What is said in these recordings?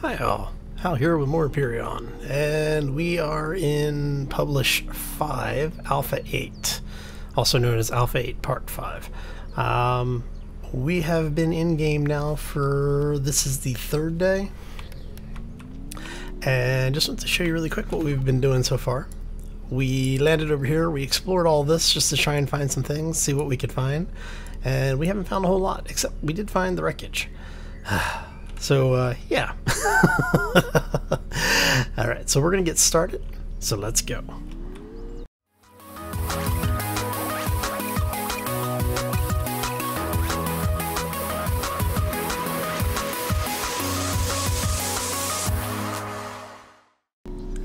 Hi all, Hal here with more Empyrion, and we are in Publish 5, Alpha 8, also known as Alpha 8 Part 5. We have been in-game now for, this is the third day, and just want to show you really quick what we've been doing so far. We landed over here, we explored all this just to try and find some things, see what we could find, and we haven't found a whole lot, except we did find the wreckage. So, yeah. Alright, so we're going to get started, so let's go.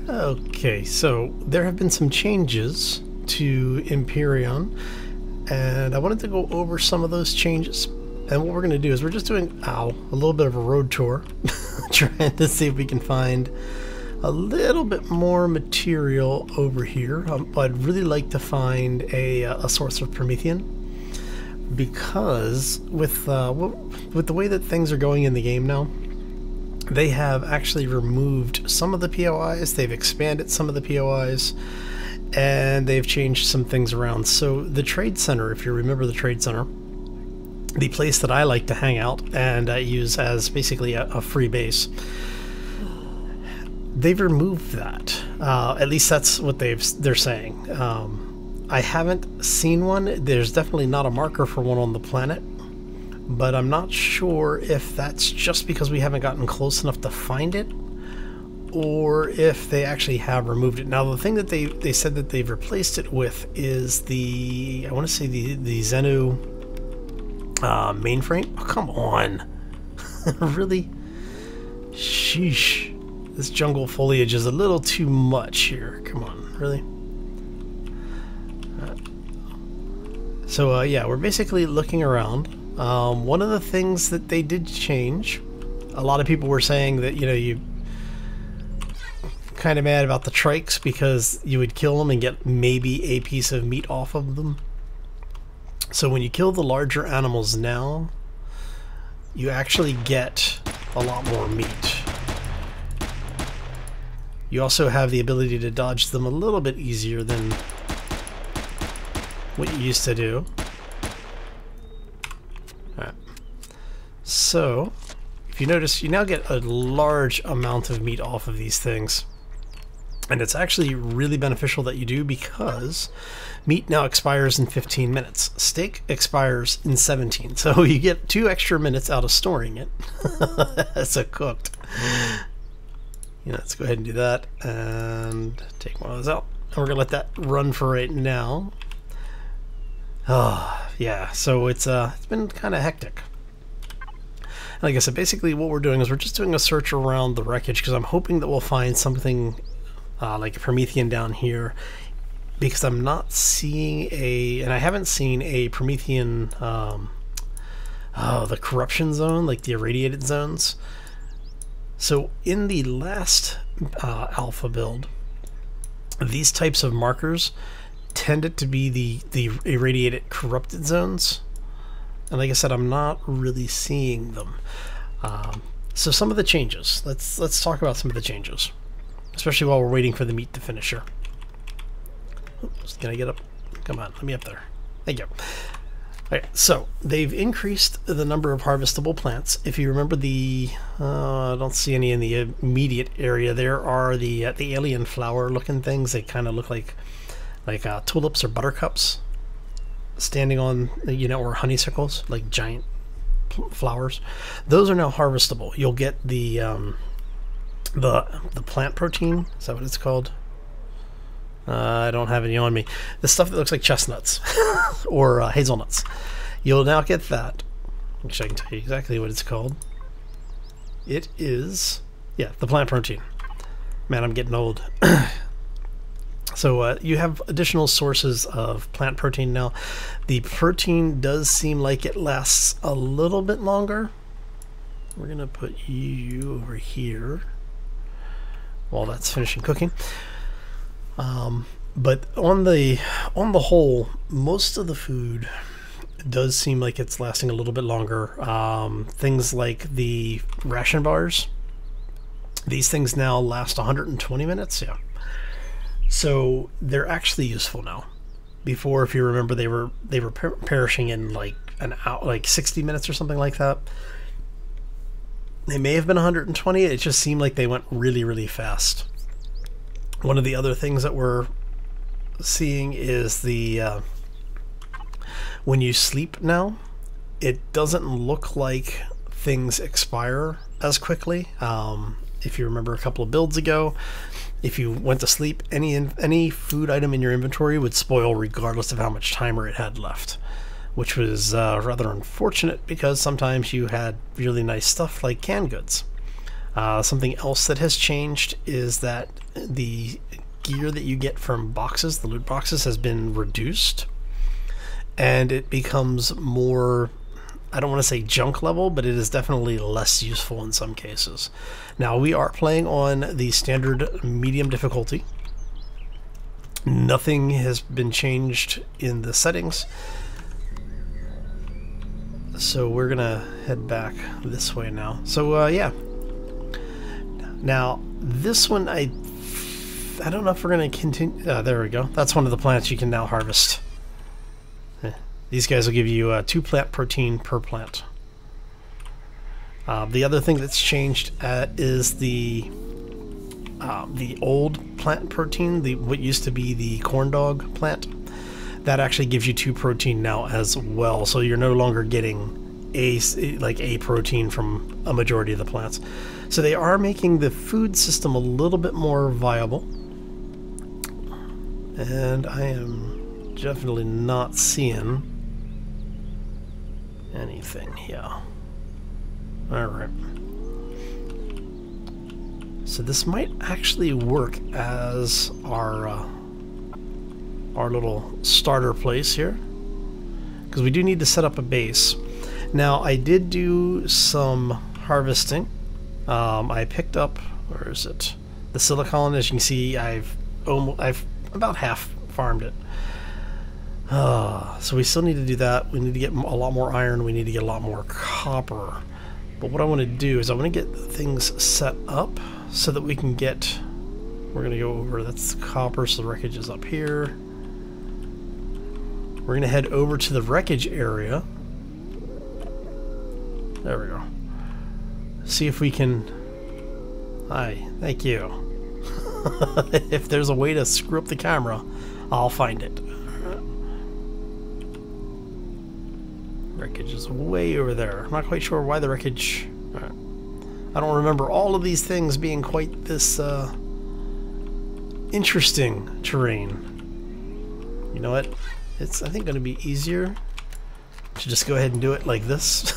Okay, so there have been some changes to Empyrion, and I wanted to go over some of those changes. And what we're going to do is we're just doing, a little bit of a road tour, trying to see if we can find a little bit more material over here. I'd really like to find a source of Promethean, because with the way that things are going in the game now, they have actually removed some of the POIs, they've expanded some of the POIs, and they've changed some things around. So the Trade Center, if you remember the Trade Center, the place that I like to hang out and I use as basically a free base, they've removed that. At least that's what they're saying. I haven't seen one. There's definitely not a marker for one on the planet, but I'm not sure if that's just because we haven't gotten close enough to find it, or if they actually have removed it. Now the thing that they said that they've replaced it with is the, I want to say the Xenu mainframe. Oh, come on. Really? Sheesh. This jungle foliage is a little too much here. Come on, really? So yeah, we're basically looking around. One of the things that they did change, a lot of people were saying that, you know, you kind of mad about the Trikes because you would kill them and get maybe a piece of meat off of them. So when you kill the larger animals now, you actually get a lot more meat. You also have the ability to dodge them a little bit easier than what you used to do. Alright. So, if you notice, you now get a large amount of meat off of these things. And it's actually really beneficial that you do, because meat now expires in 15 minutes. Steak expires in 17. So you get 2 extra minutes out of storing it as a cooked. You know, let's go ahead and do that and take one of those out. And we're going to let that run for right now. Oh, yeah. So it's been kind of hectic. And like I said, basically what we're doing is we're just doing a search around the wreckage, because I'm hoping that we'll find something like a Promethean down here, because I'm not seeing and I haven't seen a Promethean, the corruption zone, like the irradiated zones. So in the last alpha build, these types of markers tended to be the irradiated corrupted zones, and like I said, I'm not really seeing them. So some of the changes, let's talk about some of the changes, especially while we're waiting for the meat to finish here. Oops, can I get up? Come on, let me up there. Thank you. Okay, so they've increased the number of harvestable plants. If you remember the, I don't see any in the immediate area. There are the alien flower-looking things. They kind of look like tulips or buttercups, standing on, you know, or honeysuckles, like giant flowers. Those are now harvestable. You'll get the plant protein, is that what it's called? I don't have any on me. The stuff that looks like chestnuts or hazelnuts. You'll now get that, which I can tell you exactly what it's called. It is, yeah, the plant protein. Man, I'm getting old. So you have additional sources of plant protein now. The protein does seem like it lasts a little bit longer. We're going to put you over here while that's finishing cooking. But on the whole, most of the food does seem like it's lasting a little bit longer. Things like the ration bars, These things now last 120 minutes, yeah. So they're actually useful now. Before, if you remember, they were perishing in like an hour, like 60 minutes or something like that. They may have been 120. It just seemed like they went really, really fast. One of the other things that we're seeing is the when you sleep now, it doesn't look like things expire as quickly. If you remember a couple of builds ago, if you went to sleep, any food item in your inventory would spoil regardless of how much timer it had left, which was rather unfortunate because sometimes you had really nice stuff like canned goods. Something else that has changed is that the gear that you get from boxes, the loot boxes, has been reduced, and it becomes more, I don't want to say junk level, but it is definitely less useful in some cases. Now, we are playing on the standard medium difficulty. Nothing has been changed in the settings. So we're gonna head back this way now. So yeah. Now, this one, I don't know if we're gonna continue. There we go. That's one of the plants you can now harvest. These guys will give you 2 plant protein per plant. The other thing that's changed is the old plant protein, what used to be the corn dog plant. That actually gives you 2 protein now as well. So you're no longer getting a protein from a majority of the plants. So they are making the food system a little bit more viable. And I am definitely not seeing anything here. Alright. So this might actually work as our little starter place here, because we do need to set up a base. Now, I did do some harvesting. I picked up, where is it? The silicon. As you can see, I've about half farmed it. So we still need to do that. We need to get a lot more iron. We need to get a lot more copper. But what I want to do is I want to get things set up so that we can get, we're going to go over, that's the copper, so the wreckage is up here. We're going to head over to the wreckage area. There we go. See if we can, hi, thank you. If there's a way to screw up the camera, I'll find it. Wreckage is way over there. I'm not quite sure why the wreckage... I don't remember all of these things being quite this interesting terrain. You know what? It's, I think, going to be easier to just go ahead and do it like this.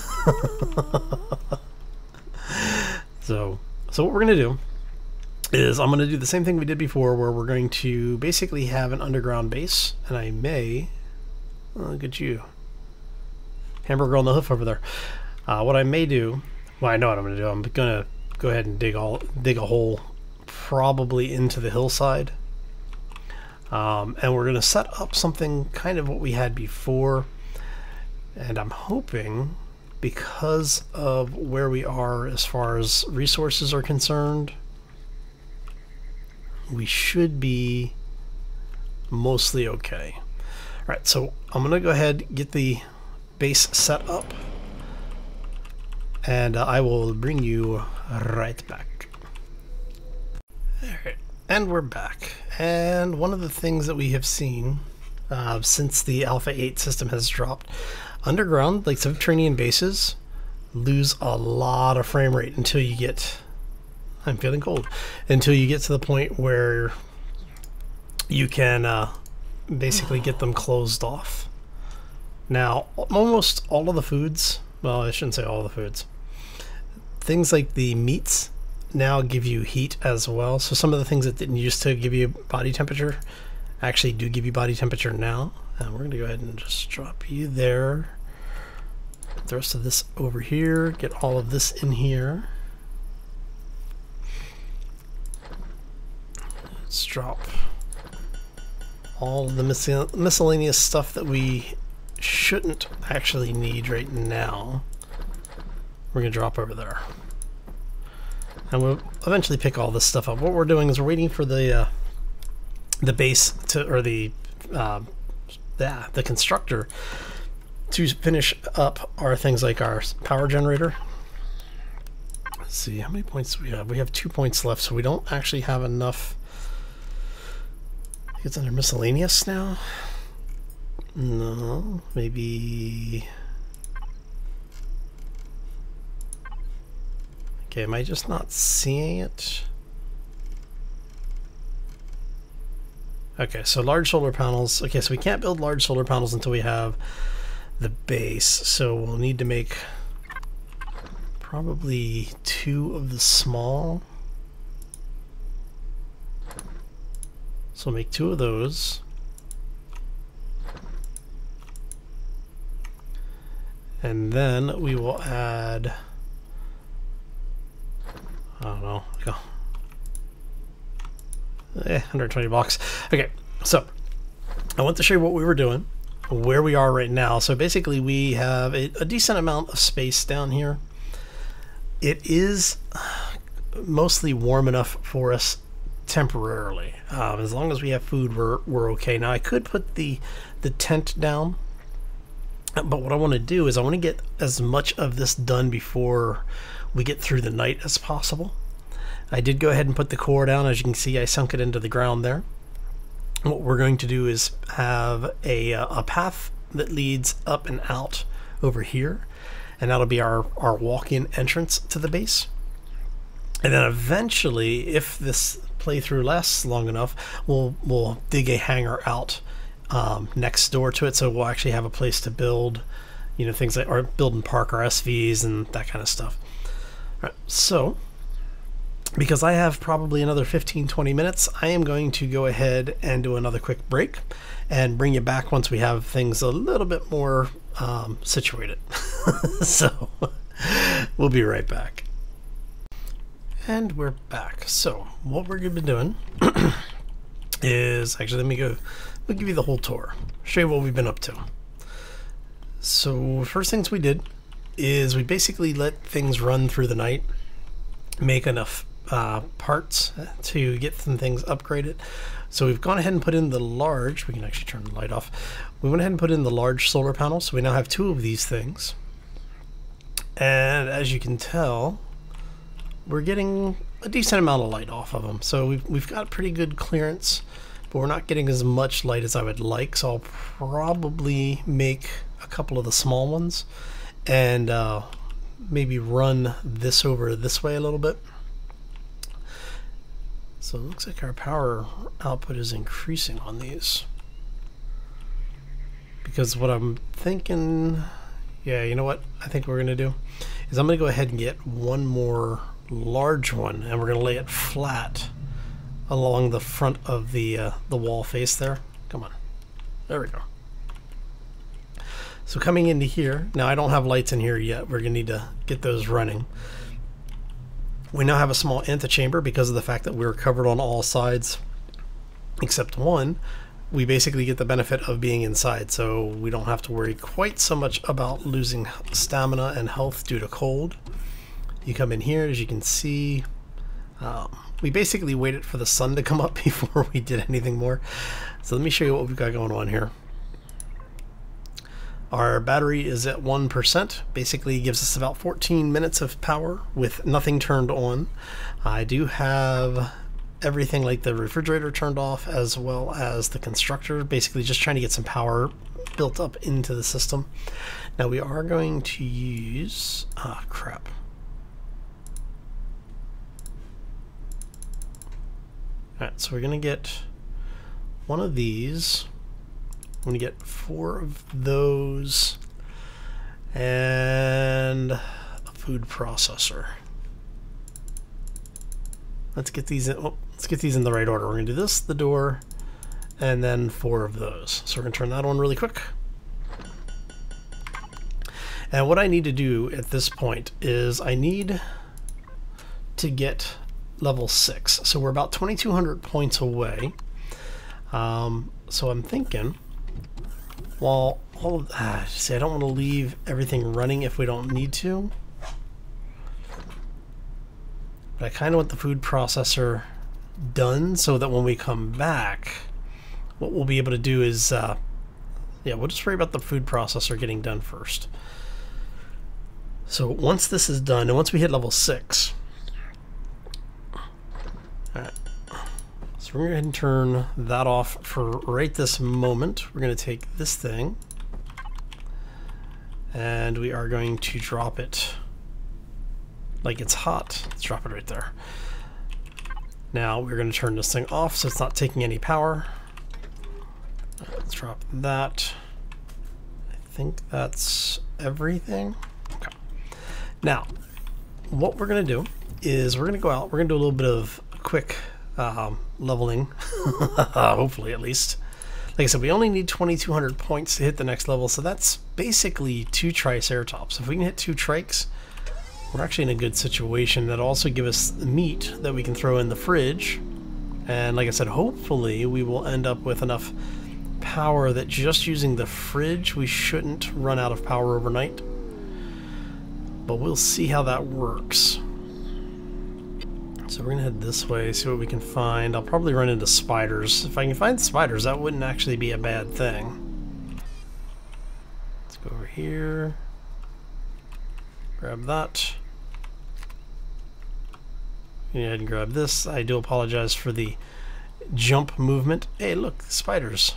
So what we're going to do is I'm going to do the same thing we did before, where we're going to basically have an underground base, and I may... Oh, look at you. Hamburger on the hoof over there. What I may do, well, I know what I'm going to do. I'm going to go ahead and dig a hole probably into the hillside. And we're going to set up something kind of what we had before. And I'm hoping, because of where we are as far as resources are concerned, we should be mostly okay. All right, so I'm going to go ahead and get the base set up, and I will bring you right back. Alright, and we're back. And one of the things that we have seen since the Alpha 8 system has dropped, underground, like subterranean bases, lose a lot of frame rate until you get, I'm feeling cold, until you get to the point where you can basically get them closed off. Now, almost all of the foods, well, I shouldn't say all of the foods, things like the meats now give you heat as well. So some of the things that didn't used to give you body temperature actually do give you body temperature now. And we're going to go ahead and just drop you there. Put the rest of this over here. Get all of this in here. Let's drop all of the miscellaneous stuff that we shouldn't actually need right now. We're going to drop over there. and we'll eventually pick all this stuff up. What we're doing is we're waiting for the base to, or the constructor to finish up our things like our power generator. Let's see, how many points do we have? We have 2 points left, so we don't actually have enough. I think it's under miscellaneous now. No, maybe. Okay, am I just not seeing it? Okay, so large solar panels. Okay, so we can't build large solar panels until we have the base. So we'll need to make probably 2 of the small. So we'll make 2 of those. And then we will add, I don't know, 120 blocks. Okay, so I want to show you what we were doing, where we are right now. So basically we have a decent amount of space down here. It is mostly warm enough for us temporarily. As long as we have food, we're okay. Now I could put the tent down, but what I want to do is I want to get as much of this done before we get through the night as possible. I did go ahead and put the core down. As you can see, I sunk it into the ground there. What we're going to do is have a path that leads up and out over here, and that'll be our walk-in entrance to the base. And then eventually, if this playthrough lasts long enough, we'll dig a hangar out next door to it, so we'll actually have a place to build, you know, things like, or build and park our SVs and that kind of stuff. All right, so because I have probably another 15-20 minutes, I am going to go ahead and do another quick break and bring you back once we have things a little bit more situated. So we'll be right back. And we're back. So what we're going to be doing is, actually, we'll give you the whole tour, show you what we've been up to. So first things we did is we basically let things run through the night, make enough parts to get some things upgraded. So we've gone ahead and put in the large, we can actually turn the light off. We went ahead and put in the large solar panel, so we now have 2 of these things. And as you can tell, we're getting a decent amount of light off of them. So we've got pretty good clearance, but we're not getting as much light as I would like. So I'll probably make a couple of the small ones and maybe run this over this way a little bit. So it looks like our power output is increasing on these. Because what I'm thinking, yeah, you know what I think we're gonna do is I'm gonna go ahead and get one more large one, and we're gonna lay it flat along the front of the wall face there. Come on, there we go. So coming into here, now I don't have lights in here yet. We're gonna need to get those running. We now have a small antechamber because of the fact that we're covered on all sides except one. We basically get the benefit of being inside, so we don't have to worry quite so much about losing stamina and health due to cold. You come in here, as you can see, we basically waited for the sun to come up before we did anything more. So let me show you what we've got going on here. Our battery is at 1%, basically gives us about 14 minutes of power with nothing turned on. I do have everything like the refrigerator turned off, as well as the constructor, basically just trying to get some power built up into the system. Now we are going to use, crap. Alright, so we're going to get one of these. I'm going to get 4 of those and a food processor. Let's get these in, let's get these in the right order. We're going to do this, the door, and then 4 of those. So we're going to turn that on really quick. And what I need to do at this point is I need to get level 6. So we're about 2,200 points away. So I'm thinking, well, all of see, I don't want to leave everything running if we don't need to. But I kind of want the food processor done so that when we come back, what we'll be able to do is, yeah, we'll just worry about the food processor getting done first. So once this is done, and once we hit level 6, alright, so we're going to go ahead and turn that off for right this moment. We're going to take this thing, and we are going to drop it like it's hot. Let's drop it right there. Now we're going to turn this thing off so it's not taking any power. Let's drop that. I think that's everything. Okay. Now, what we're going to do is we're going to go out. We're going to do a little bit of quick leveling, hopefully at least. Like I said, we only need 2,200 points to hit the next level, so that's basically 2 Triceratops. If we can hit 2 Trikes, we're actually in a good situation. That'll also give us meat that we can throw in the fridge. And like I said, hopefully we will end up with enough power that just using the fridge, we shouldn't run out of power overnight. But we'll see how that works. So we're gonna head this way, see what we can find. I'll probably run into spiders. If I can find spiders, that wouldn't actually be a bad thing. Let's go over here. Grab that. Go ahead and grab this. I do apologize for the jump movement. Hey, look, spiders.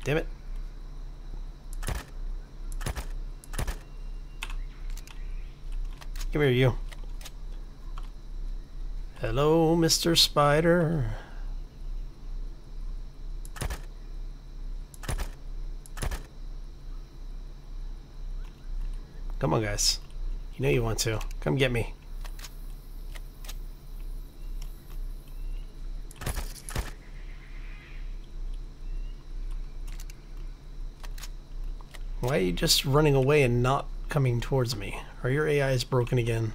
Damn it. Come here, you. Hello, Mr. Spider. Come on, guys. You know you want to. Come get me. Why are you just running away and not coming towards me? Are your AIs broken again?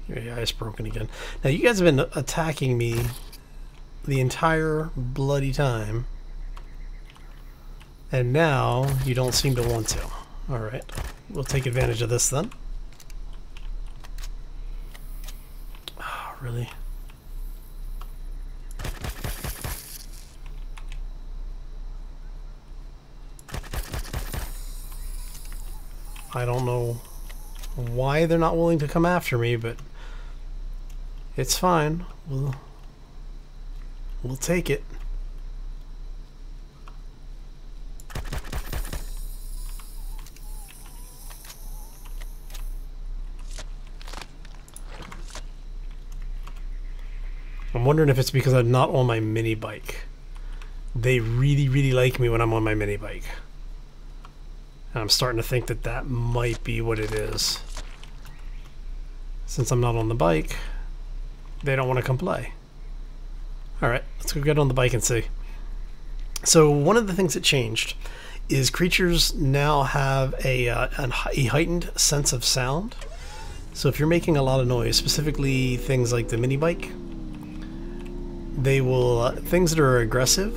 Your AI is broken again. Now, you guys have been attacking me the entire bloody time. And now, you don't seem to want to. Alright, we'll take advantage of this then. Oh, really? I don't know why they're not willing to come after me, but it's fine. We'll take it. I'm wondering if it's because I'm not on my mini bike. They really, really like me when I'm on my mini bike. And I'm starting to think that that might be what it is. Since I'm not on the bike, they don't want to come play. Alright, let's go get on the bike and see. So one of the things that changed is creatures now have a heightened sense of sound. So if you're making a lot of noise, specifically things like the mini bike, they will, things that are aggressive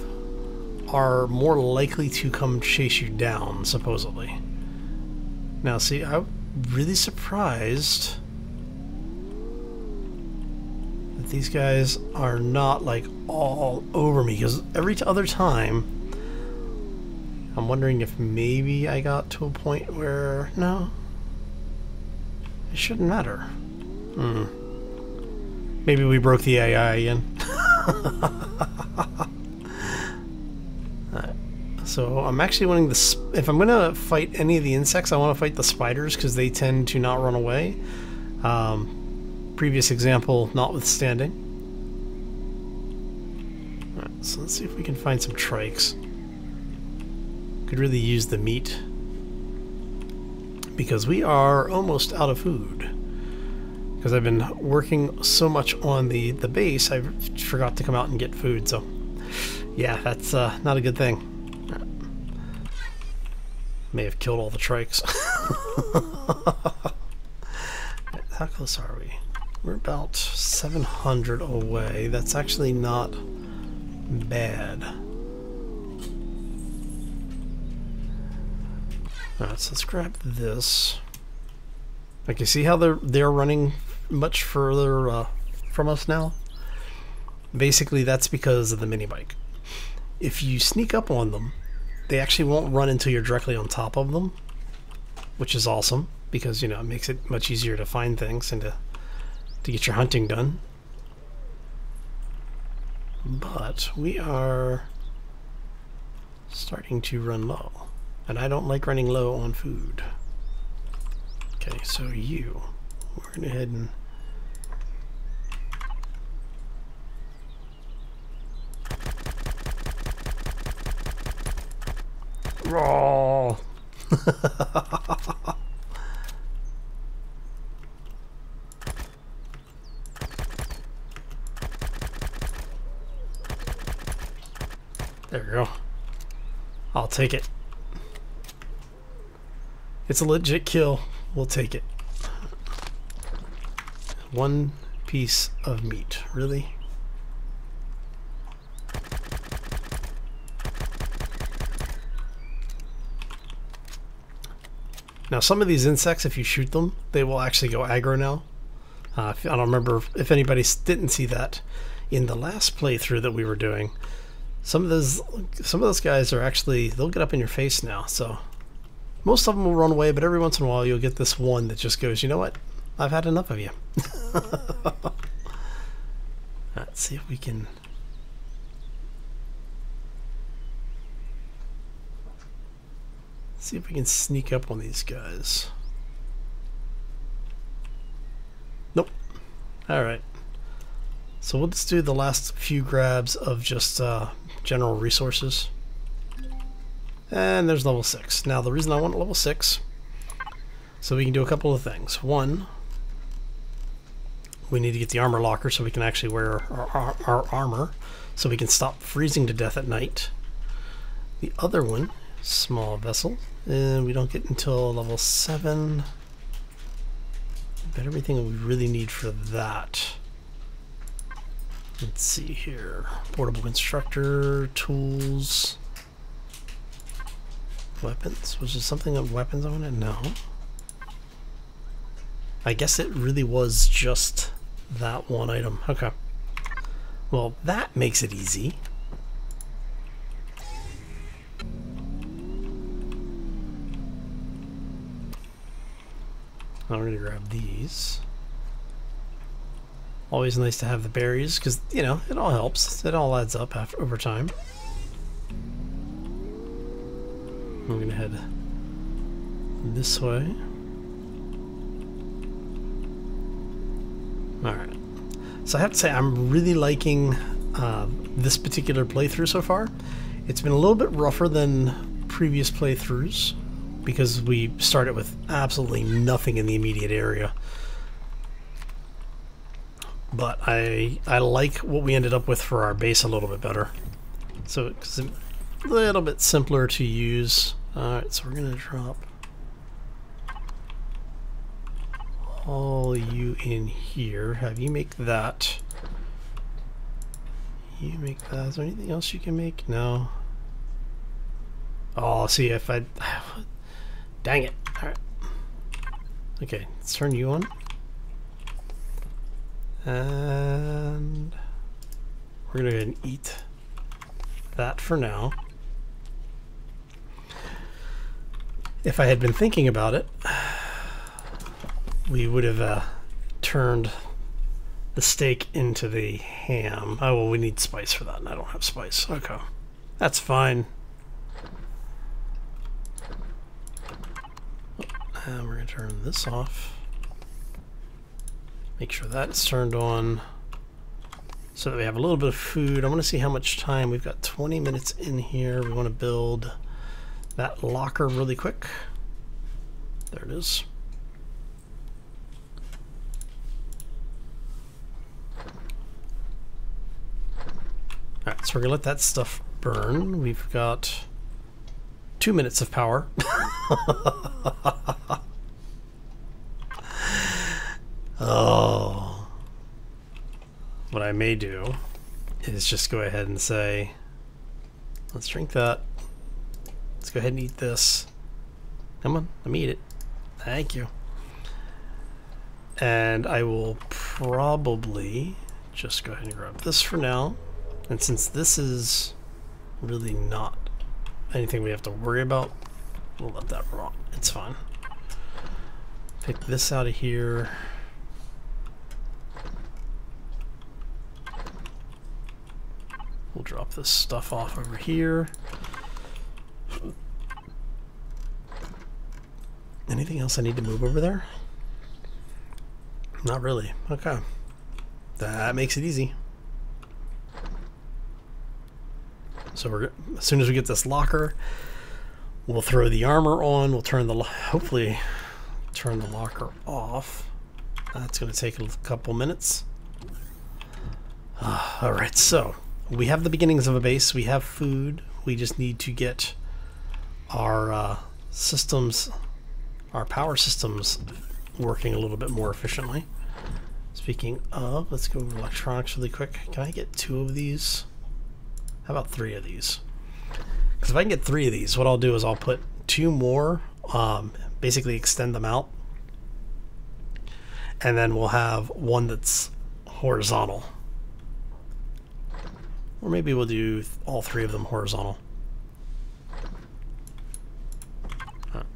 are more likely to come chase you down, supposedly. Now, see, I'm really surprised that these guys are not, like, all over me, because every other time, I'm wondering if maybe I got to a point where, no, it shouldn't matter. Maybe we broke the AI again. So I'm actually wanting the, if I'm gonna fight any of the insects, I want to fight the spiders because they tend to not run away. Previous example notwithstanding. Alright, so let's see if we can find some trikes. Could really use the meat because we are almost out of food. Because I've been working so much on the base, I forgot to come out and get food. So yeah, that's not a good thing. May have killed all the trikes. How close are we? We're about 700 away. That's actually not bad. Alright, so let's grab this. Like, you see how they're running much further from us now? Basically, that's because of the mini bike. If you sneak up on them, they actually won't run until you're directly on top of them, which is awesome because, you know, it makes it much easier to find things and to get your hunting done. But we are starting to run low, and I don't like running low on food. Okay, so we're going to head and raw. There we go. I'll take it. It's a legit kill. We'll take it. One piece of meat. Really? Now, some of these insects, if you shoot them, they will actually go aggro now. I don't remember if anybody didn't see that in the last playthrough that we were doing. Some of those guys are actually, they'll get up in your face now. So most of them will run away, but every once in a while you'll get this one that just goes, you know what? I've had enough of you. Let's see if we can. See if we can sneak up on these guys. Nope. All right. So we'll just do the last few grabs of just general resources. And there's level 6. Now the reason I want level 6, so we can do a couple of things. One, we need to get the armor locker so we can actually wear our armor, so we can stop freezing to death at night. The other one, small vessel, and we don't get until level 7. But everything we really need for that. Let's see here. Portable instructor, tools, weapons. Was there something of weapons on it? No. I guess it really was just that one item. Okay. Well, that makes it easy. I'm going to grab these. Always nice to have the berries because, you know, it all helps. It all adds up over time. I'm going to head this way. Alright. So I have to say I'm really liking this particular playthrough so far. It's been a little bit rougher than previous playthroughs because we started with absolutely nothing in the immediate area. But I like what we ended up with for our base a little bit better. So it's a little bit simpler to use. Alright, so we're going to drop all you in here. Have you make that. You make that. Is there anything else you can make? No. Oh, see if I... Dang it. Alright. Okay, let's turn you on. And we're going to go ahead and eat that for now. If I had been thinking about it, we would have turned the steak into the ham. Oh, well, we need spice for that, and I don't have spice. Okay. That's fine. And we're going to turn this off. Make sure that's turned on so that we have a little bit of food. I want to see how much time. We've got 20 minutes in here. We want to build that locker really quick. There it is. Alright, so we're going to let that stuff burn. We've got 2 minutes of power. Oh. What I may do is just go ahead and say, let's drink that. Let's go ahead and eat this. Come on, let me eat it. Thank you. And I will probably just go ahead and grab this for now. And since this is really not anything we have to worry about, we'll let that rot. It's fine. Pick this out of here. We'll drop this stuff off over here. Anything else I need to move over there? Not really. Okay. That makes it easy. So as soon as we get this locker, we'll throw the armor on. We'll turn hopefully turn the locker off. That's going to take a couple minutes. All right, so we have the beginnings of a base. We have food. We just need to get our systems, our power systems, working a little bit more efficiently. Speaking of, let's go over electronics really quick. Can I get 2 of these? How about 3 of these? Because if I can get 3 of these, what I'll do is I'll put 2 more, basically extend them out, and then we'll have one that's horizontal. Or maybe we'll do all 3 of them horizontal.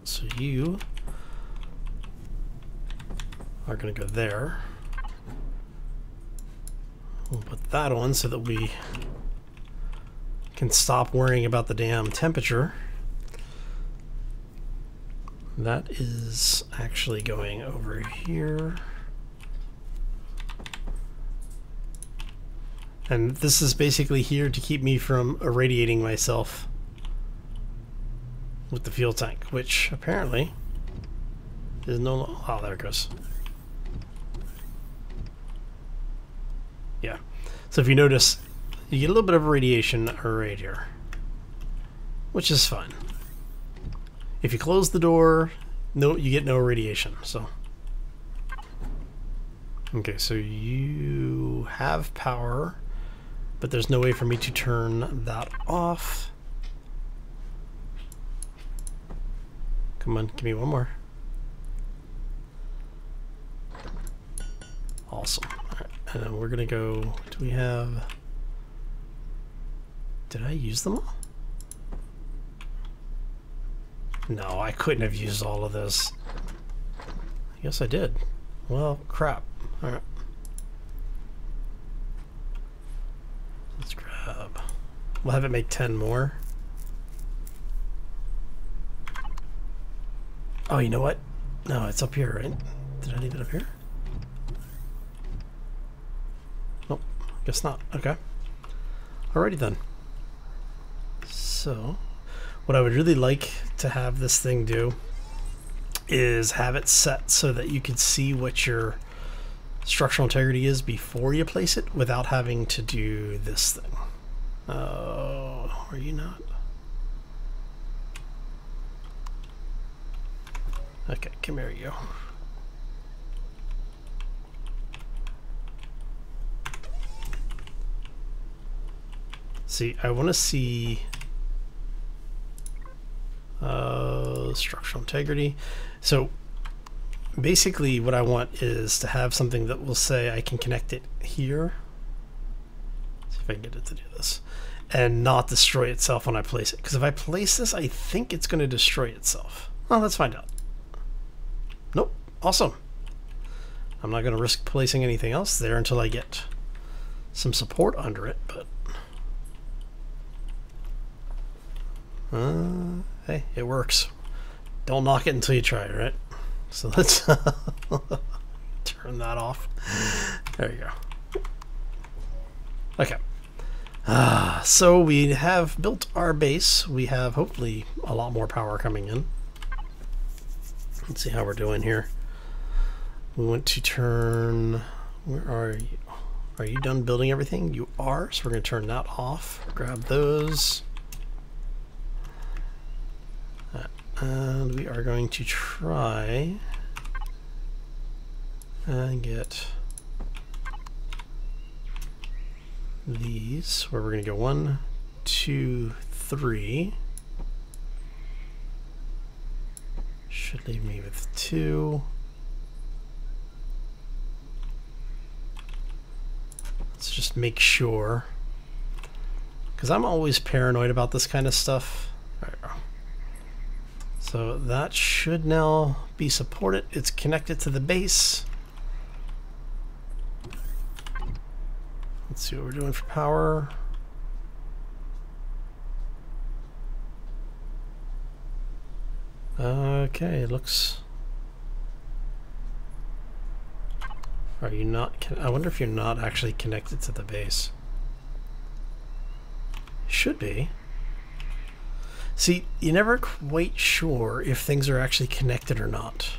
So you are going to go there. We'll put that on so that we can stop worrying about the damn temperature. That is actually going over here. And this is basically here to keep me from irradiating myself with the fuel tank, which apparently is no... Oh, there it goes. Yeah. So if you notice, you get a little bit of radiation right here, which is fine. If you close the door, no, you get no radiation. So, okay, so you have power, but there's no way for me to turn that off. Come on, give me one more. Awesome. All right, and then we're gonna go. Do we have? Did I use them all? No, I couldn't have used all of this. Yes, I did. Well, crap. All right. Let's grab. We'll have it make 10 more. Oh, you know what? No, it's up here, right? Did I leave it up here? Nope, guess not. Okay. Alrighty then. So, what I would really like to have this thing do is have it set so that you can see what your structural integrity is before you place it without having to do this thing. Oh, are you not? Okay, come here you go. See, I want to see structural integrity. So basically what I want is to have something that will say I can connect it here. See if I can get it to do this. And not destroy itself when I place it. Because if I place this, I think it's going to destroy itself. Well, let's find out. Nope. Awesome. I'm not going to risk placing anything else there until I get some support under it, but hey, it works. Don't knock it until you try it, right? So let's turn that off. There you go. Okay. So we have built our base. We have hopefully a lot more power coming in. Let's see how we're doing here. We want to turn... Where are you? Are you done building everything? You are. So we're going to turn that off. Grab those. And we are going to try and get these, where we're going to go 1, 2, 3. should leave me with 2. Let's just make sure, because I'm always paranoid about this kind of stuff. There we go. So that should now be supported. It's connected to the base. Let's see what we're doing for power. Okay, it looks... Are you not... I wonder if you're not actually connected to the base. Should be. See, you're never quite sure if things are actually connected or not.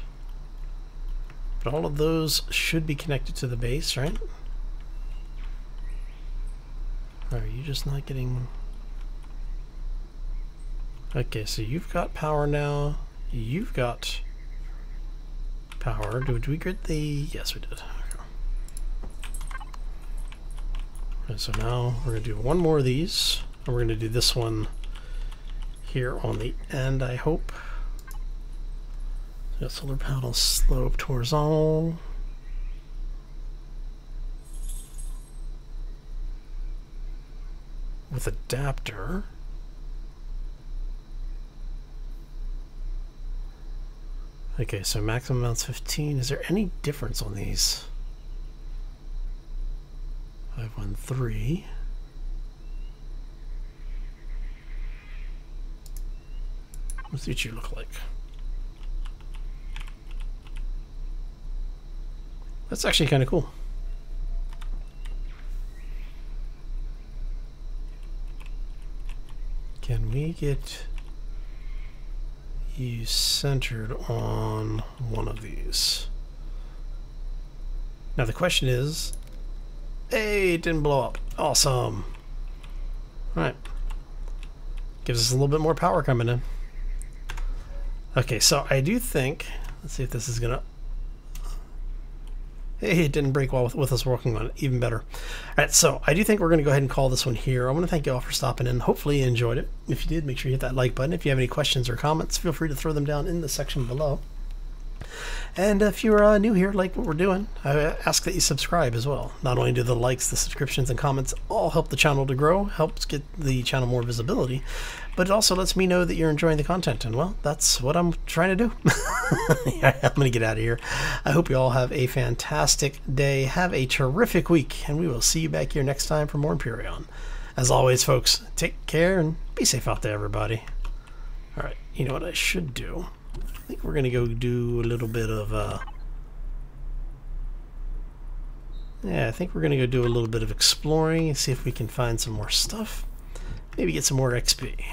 But all of those should be connected to the base, right? Or are you just not getting... Okay, so you've got power now. You've got power. Did we grid the... Yes, we did. Okay. Right, so now we're going to do one more of these. And we're going to do this one here on the end, I hope. So solar panel sloped horizontal. With adapter. Okay, so maximum amount's 15. Is there any difference on these? 513. What's each you look like? That's actually kind of cool. Can we get you centered on one of these? Now the question is, hey, it didn't blow up. Awesome. All right. Gives us a little bit more power coming in. Okay, so I do think, let's see if this is gonna, hey, it didn't break while with us working on it, even better. All right, so I do think we're gonna go ahead and call this one here. I wanna thank you all for stopping in. Hopefully you enjoyed it. If you did, make sure you hit that like button. If you have any questions or comments, feel free to throw them down in the section below. And if you're new here, like what we're doing, I ask that you subscribe as well. Not only do the likes, the subscriptions, and comments all help the channel to grow, helps get the channel more visibility, but it also lets me know that you're enjoying the content, and well, that's what I'm trying to do. Yeah, I'm going to get out of here. I hope you all have a fantastic day. Have a terrific week, and we will see you back here next time for more Empyrion. As always, folks, take care and be safe out there, everybody. All right, you know what I should do? I think we're going to go do a little bit of, yeah, I think we're going to go do a little bit of exploring and see if we can find some more stuff. Maybe get some more XP.